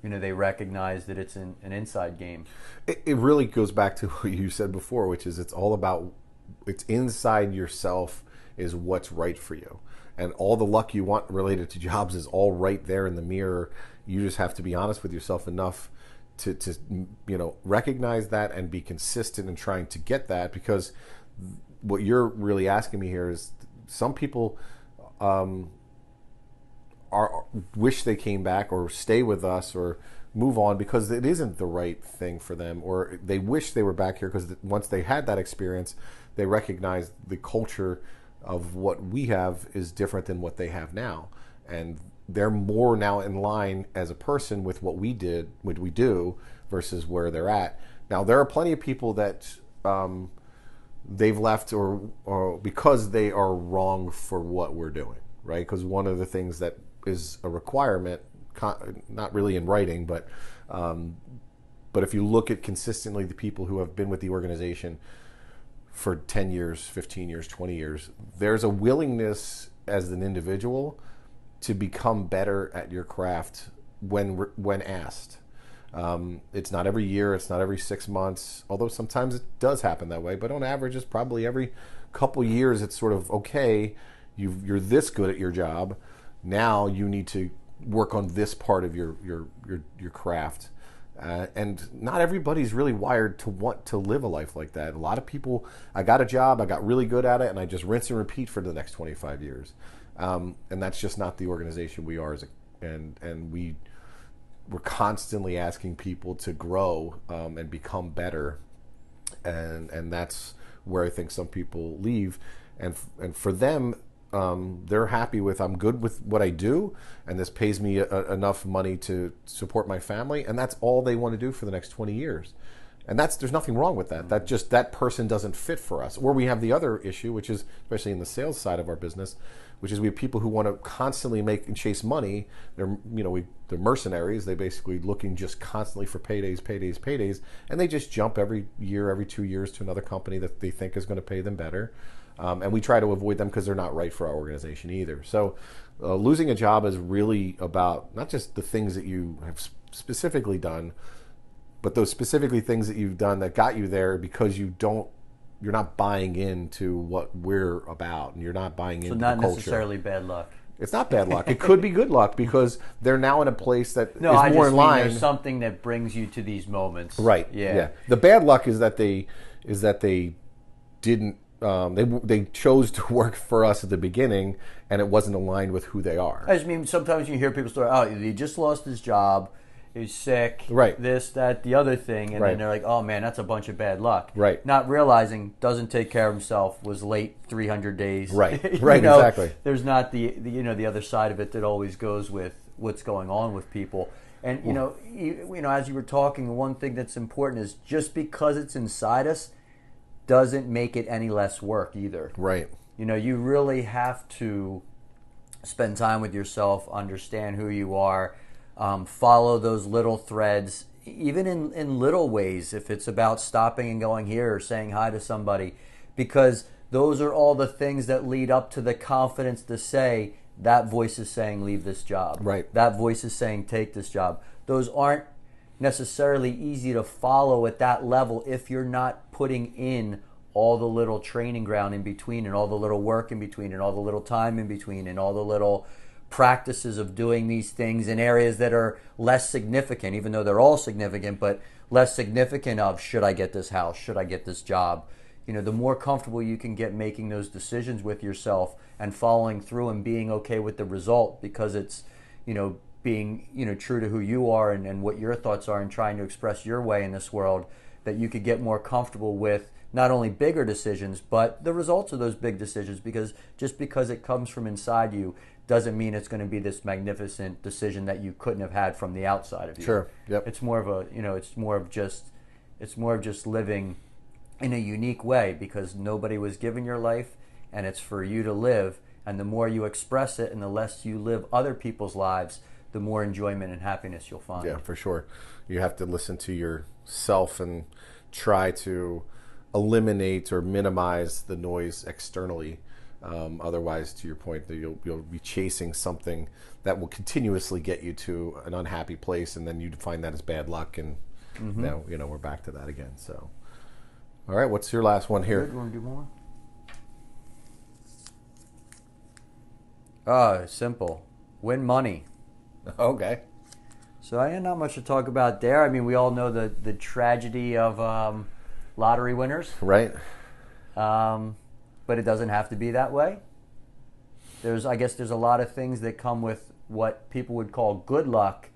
they recognize that it's an inside game. It really goes back to what you said before, which is it's inside yourself is what's right for you. And all the luck you want related to jobs is all right there in the mirror. You just have to be honest with yourself enough to recognize that and be consistent in trying to get that. Because what you're really asking me here is, some people wish they came back or stay with us or move on because it isn't the right thing for them, or they wish they were back here because once they had that experience, they recognize the culture of what we have is different than what they have now, and they're more now in line as a person with what we do versus where they're at now. There are plenty of people that they've left or because they are wrong for what we're doing, right? Because one of the things that is a requirement, not really in writing, but if you look at consistently the people who have been with the organization for 10 years, 15 years, 20 years, there's a willingness as an individual to become better at your craft when asked. It's not every year, it's not every 6 months, although sometimes it does happen that way, but on average it's probably every couple years. It's sort of, okay, you're this good at your job, now you need to work on this part of your craft. And not everybody's really wired to want to live a life like that. A lot of people, I got a job, I got really good at it, and I just rinse and repeat for the next 25 years. And that's just not the organization we are. And we're constantly asking people to grow and become better. And that's where I think some people leave. And for them, they're happy with, I'm good with what I do, and this pays me enough money to support my family, and that's all they want to do for the next 20 years. And there's nothing wrong with that. That person doesn't fit for us. Or we have the other issue, which is, especially in the sales side of our business, which is we have people who want to constantly make and chase money. They're mercenaries. They basically looking just constantly for paydays, and they just jump every year, every 2 years to another company that they think is going to pay them better. And we try to avoid them because they're not right for our organization either. So losing a job is really about not just the things that you have specifically done, but those specifically things that you've done that got you there, because you're not buying into what we're about, and you're not buying into the culture. So not necessarily bad luck. It's not bad luck. It could be good luck because they're now in a place that is more in line. There's something that brings you to these moments. Right. Yeah. The bad luck is that they didn't. They chose to work for us at the beginning, and it wasn't aligned with who they are. I just mean, sometimes you hear people say, "Oh, he just lost his job. He's sick. Right. This, that, the other thing," and then they're like, "Oh man, that's a bunch of bad luck." Right. Not realizing doesn't take care of himself, was late 300 days. Right. Right. Exactly. There's not the the other side of it that always goes with what's going on with people. And as you were talking, one thing that's important is just because it's inside us doesn't make it any less work either. Right. You really have to spend time with yourself, understand who you are, follow those little threads, even in little ways, if it's about stopping and going here or saying hi to somebody, because those are all the things that lead up to the confidence to say, that voice is saying leave this job. Right. That voice is saying take this job. Those aren't necessarily easy to follow at that level if you're not putting in all the little training ground in between, and all the little work in between, and all the little time in between, and all the little practices of doing these things in areas that are less significant, even though they're all significant, but less significant of, should I get this house? Should I get this job? The more comfortable you can get making those decisions with yourself and following through and being okay with the result, because it's, being, true to who you are and what your thoughts are and trying to express your way in this world, that you could get more comfortable with not only bigger decisions, but the results of those big decisions, because just because it comes from inside you doesn't mean it's going to be this magnificent decision that you couldn't have had from the outside of you. Sure. Yep. It's more of a, it's more of just living in a unique way, because nobody was given your life, and it's for you to live. And the more you express it and the less you live other people's lives, the more enjoyment and happiness you'll find. Yeah, for sure. You have to listen to yourself and try to eliminate or minimize the noise externally. Otherwise, to your point, that you'll be chasing something that will continuously get you to an unhappy place, and then you'd find that as bad luck, and now we're back to that again. So, all right, what's your last one here? Good. You want to do more? Simple. Win money. Okay. So I had not much to talk about there. I mean, we all know the tragedy of lottery winners. Right. But it doesn't have to be that way. I guess there's a lot of things that come with what people would call good luck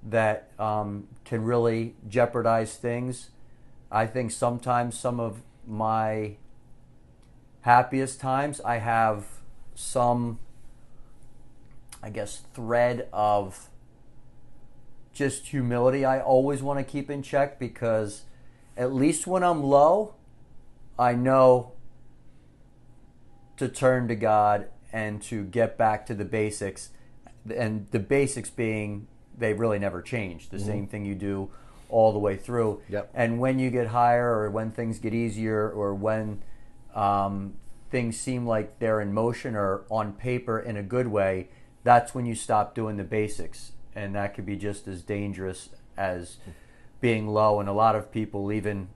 that can really jeopardize things. I think sometimes some of my happiest times, I have some, I guess, thread of just humility I always want to keep in check, because at least when I'm low, I know to turn to God and to get back to the basics. And the basics being, they really never change. The same thing you do all the way through. Yep. And when you get higher, or when things get easier, or when things seem like they're in motion or on paper in a good way, that's when you stop doing the basics. And that could be just as dangerous as being low. And a lot of people, even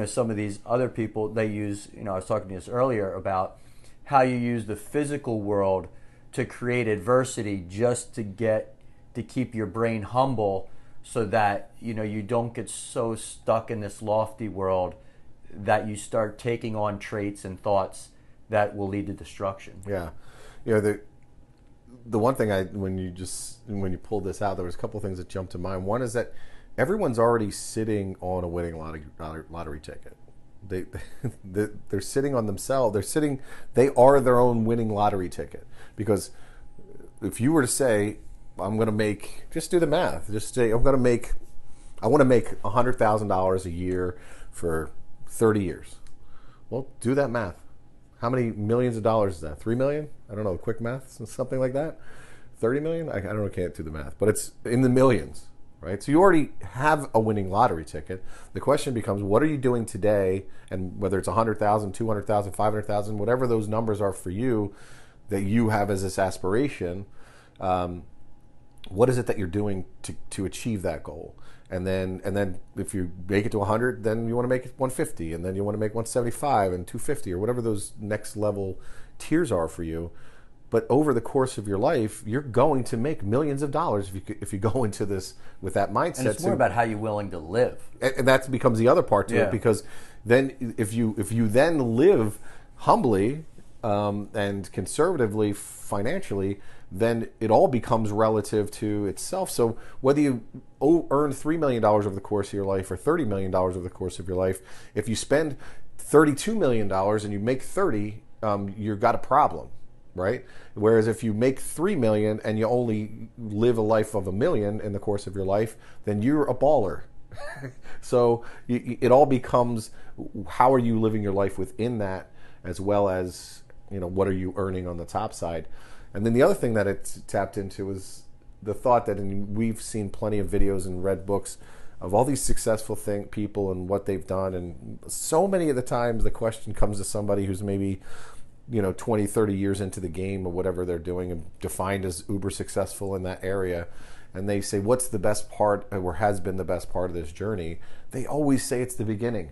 some of these other people, they use, I was talking to you earlier about how you use the physical world to create adversity just to keep your brain humble, so that, you don't get so stuck in this lofty world that you start taking on traits and thoughts that will lead to destruction. Yeah. The one thing when you pulled this out, there was a couple of things that jumped to mind. One is that everyone's already sitting on a winning lottery ticket. They're sitting on themselves. They are their own winning lottery ticket. Because if you were to say, I'm going to make, just do the math. Just say, I want to make $100,000 a year for 30 years. Well, do that math. How many millions of dollars is that? 3 million? I don't know, quick math, something like that. 30 million? I don't know, can't do the math, but it's in the millions, right? So you already have a winning lottery ticket. The question becomes, what are you doing today? And whether it's 100,000, 200,000, 500,000, whatever those numbers are for you, that you have as this aspiration, what is it that you're doing to achieve that goal? And then if you make it to 100, then you want to make it 150, and then you want to make 175 and 250, or whatever those next level tiers are for you. But over the course of your life, you're going to make millions of dollars if you go into this with that mindset. And it's more about how you're willing to live. And that becomes the other part to it, because then if you then live humbly and conservatively financially, then it all becomes relative to itself. So whether you earn $3 million over the course of your life or $30 million over the course of your life, if you spend $32 million and you make 30, you've got a problem, right? Whereas if you make 3 million and you only live a life of 1 million in the course of your life, then you're a baller. So it all becomes, how are you living your life within that, as well as, what are you earning on the top side? And then the other thing that it tapped into is the thought that, and we've seen plenty of videos and read books of all these successful people and what they've done. And so many of the times the question comes to somebody who's maybe, 20, 30 years into the game or whatever they're doing and defined as uber successful in that area. and they say, what's the best part or has been the best part of this journey? They always say it's the beginning.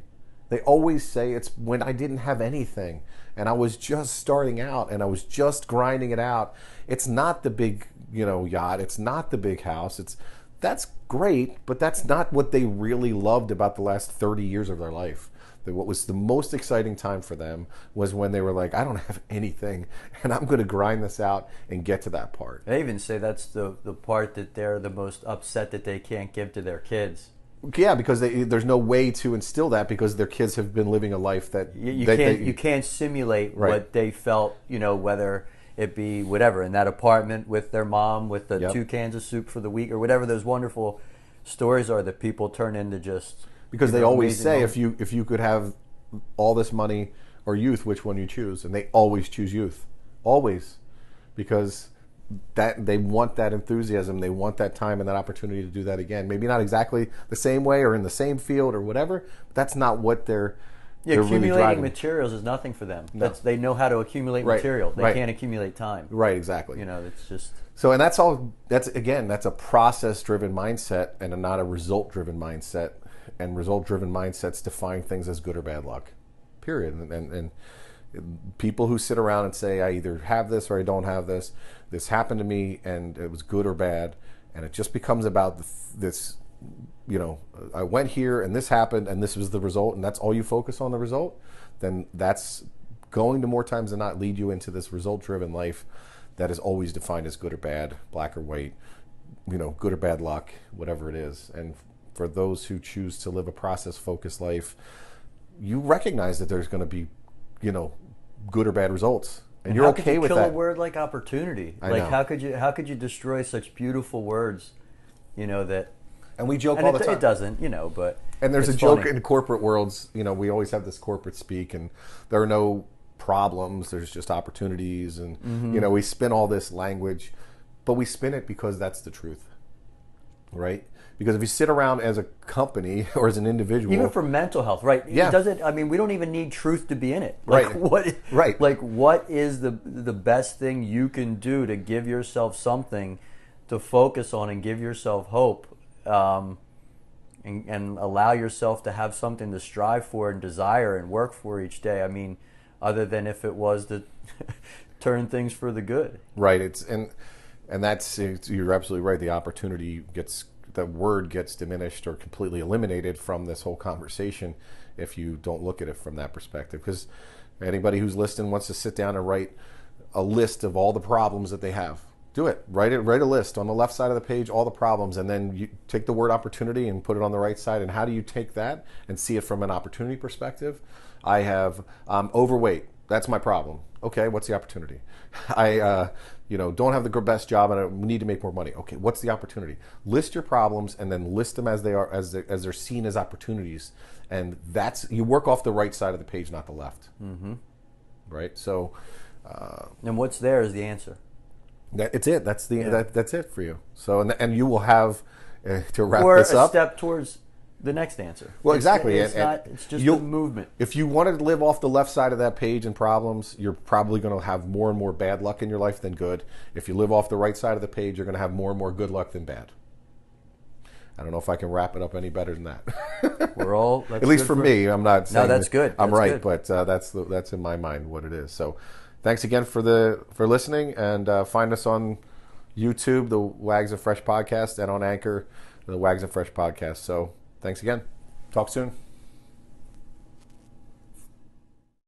They always say it's when I didn't have anything and I was just starting out and I was just grinding it out. It's not the big, yacht. It's not the big house. That's great, but that's not what they really loved about the last 30 years of their life. What was the most exciting time for them was when they were like, I don't have anything and I'm going to grind this out and get to that part. They even say that's the part that they're the most upset that they can't give to their kids. Yeah, because there's no way to instill that because their kids have been living a life that you can't simulate what they felt, whether it be whatever in that apartment with their mom with the 2 cans of soup for the week or whatever those wonderful stories are that people turn into just because they always say if you could have all this money or youth, which one you choose, and they always choose youth, always, because that they want that enthusiasm, they want that time and that opportunity to do that again. Maybe not exactly the same way or in the same field or whatever, but that's not what they're accumulating really materials is nothing for them. No. They know how to accumulate material. They can't accumulate time. Right, exactly. It's just so, and that's a process-driven mindset and not a result-driven mindset. And result-driven mindsets define things as good or bad luck. Period. And people who sit around and say, I either have this or I don't have this. This happened to me and it was good or bad. And it just becomes about this, I went here and this happened and this was the result and that's all you focus on, the result. Then that's going to more times than not lead you into this result-driven life that is always defined as good or bad, black or white, good or bad luck, whatever it is. And for those who choose to live a process-focused life, you recognize that there's going to be, good or bad results, and you're okay with that. How could you kill a word like opportunity? I know. How could you destroy such beautiful words? That. And we joke all the time. It doesn't, but. And there's a joke in corporate worlds. We always have this corporate speak, and there are no problems. There's just opportunities, and we spin all this language, but we spin it because that's the truth, right? Because if you sit around as a company or as an individual, even for mental health, right? Yeah. It doesn't. I mean, we don't even need truth to be in it. Right. What is the best thing you can do to give yourself something to focus on and give yourself hope, and allow yourself to have something to strive for and desire and work for each day? I mean, other than if it was to turn things for the good. Right. And that's, you're absolutely right. The word gets diminished or completely eliminated from this whole conversation if you don't look at it from that perspective. Because anybody who's listening wants to sit down and write a list of all the problems that they have. Do it. Write a list on the left side of the page, all the problems, and then you take the word opportunity and put it on the right side. And how do you take that and see it from an opportunity perspective? I'm overweight. That's my problem. Okay, what's the opportunity? I don't have the best job and I need to make more money. Okay, what's the opportunity? List your problems and then list them as they are, as they're seen as opportunities. And you work off the right side of the page, not the left. Mm-hmm. Right. So. And what's there is the answer. It's it. That's that's it for you. So and you will have to wrap this up. Or a step towards the next answer. Well, exactly. It's just the movement. If you wanted to live off the left side of that page and problems, you're probably going to have more and more bad luck in your life than good. If you live off the right side of the page, you're going to have more and more good luck than bad. I don't know if I can wrap it up any better than that. We're all at least for me. I'm not saying that's good. I'm that's right, good. but that's in my mind what it is. So, thanks again for listening, and find us on YouTube, the Wags and Fresh podcast, and on Anchor, the Wags and Fresh podcast. So, thanks again. Talk soon.